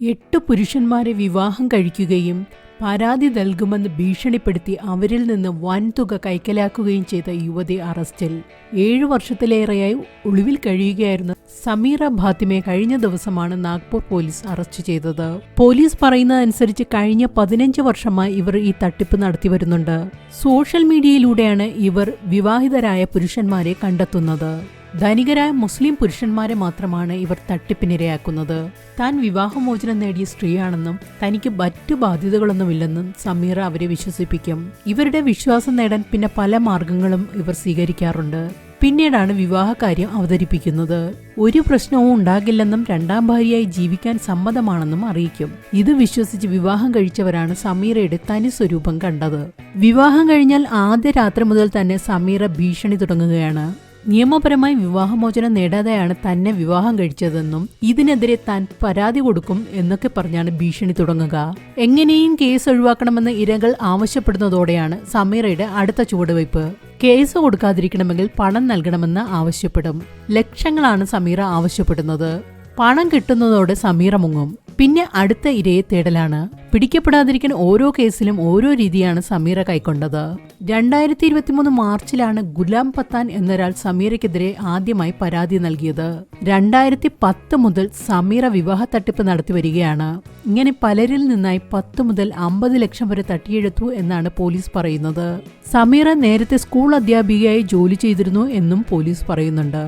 8 പുരുഷന്മാരെ വിവാഹം കഴിക്കുകയും പരാതി നൽകുമെന്ന് ഭീഷണിപ്പെടുത്തി അവരിൽ നിന്ന് വൻതുക കൈക്കലാക്കുകയും ചെയ്ത യുവതി അറസ്റ്റിൽ. 7 വർഷത്തിലേറെയായി ഒളിവിൽ കഴിയുകയായിരുന്ന സമീറ ഫാത്തിമയെ കഴിഞ്ഞ ദിവസമാണ് നാഗ്പൂർ പോലീസ് അറസ്റ്റ് ചെയ്തത്. പോലീസ് പറയുന്നതനുസരിച്ച് കഴിഞ്ഞ 15 വർഷമായി ഇവർ ഈ തട്ടിപ്പ് നടത്തിവരുന്നുണ്ട്. സോഷ്യൽ മീഡിയയിലൂടെയാണ് ഇവർ വിവാഹിതരായ പുരുഷന്മാരെ കണ്ടെത്തുന്നത്. ധനികരായ മുസ്ലിം പുരുഷന്മാരെ മാത്രമാണ് ഇവർ തട്ടിപ്പിനിരയാക്കുന്നത്. താൻ വിവാഹമോചനം നേടിയ സ്ത്രീയാണെന്നും തനിക്ക് മറ്റു ബാധ്യതകളൊന്നുമില്ലെന്നും സമീറ അവരെ വിശ്വസിപ്പിക്കും. ഇവരുടെ വിശ്വാസം നേടാൻ പിന്നെ പല മാർഗങ്ങളും ഇവർ സ്വീകരിക്കാറുണ്ട്. പിന്നീടാണ് വിവാഹകാര്യം അവതരിപ്പിക്കുന്നത്. ഒരു പ്രശ്നവും ഉണ്ടാകില്ലെന്നും രണ്ടാം ഭാര്യയായി ജീവിക്കാൻ സമ്മതമാണെന്നും അറിയിക്കും. ഇത് വിശ്വസിച്ച് വിവാഹം കഴിച്ചവരാണ് സമീറയുടെ തനി സ്വരൂപം കണ്ടത്. വിവാഹം കഴിഞ്ഞാൽ ആദ്യ രാത്രി മുതൽ തന്നെ സമീറ ഭീഷണി തുടങ്ങുകയാണ്. നിയമപരമായി വിവാഹമോചനം നേടാതെയാണ് തന്നെ വിവാഹം കഴിച്ചതെന്നും ഇതിനെതിരെ താൻ പരാതി കൊടുക്കും എന്നൊക്കെ പറഞ്ഞാണ് ഭീഷണി തുടങ്ങുക. എങ്ങനെയും കേസ് ഒഴിവാക്കണമെന്ന് ഇരകൾ ആവശ്യപ്പെടുന്നതോടെയാണ് സമീറയുടെ അടുത്ത ചുവടുവയ്പ്. കേസ് കൊടുക്കാതിരിക്കണമെങ്കിൽ പണം നൽകണമെന്ന് ആവശ്യപ്പെടും. ലക്ഷങ്ങളാണ് സമീറ ആവശ്യപ്പെടുന്നത്. പണം കിട്ടുന്നതോടെ സമീറ മുങ്ങും. പിന്നെ അടുത്ത ഇരയെ തേടലാണ്. പിടിക്കപ്പെടാതിരിക്കാൻ ഓരോ കേസിലും ഓരോ രീതിയാണ് സമീറ കൈക്കൊണ്ടത്. 2023 മാർച്ചിലാണ് ഗുലാം പത്താൻ എന്നൊരാൾ സമീറയ്ക്കെതിരെ ആദ്യമായി പരാതി നൽകിയത്. 2010 മുതൽ സമീറ വിവാഹ തട്ടിപ്പ് നടത്തി വരികയാണ്. ഇങ്ങനെ പലരിൽ നിന്നായി 10 മുതൽ 50 ലക്ഷം വരെ തട്ടിയെടുത്തു എന്നാണ് പോലീസ് പറയുന്നത്. സമീറ നേരത്തെ സ്കൂൾ അധ്യാപികയായി ജോലി ചെയ്തിരുന്നു എന്നും പോലീസ് പറയുന്നുണ്ട്.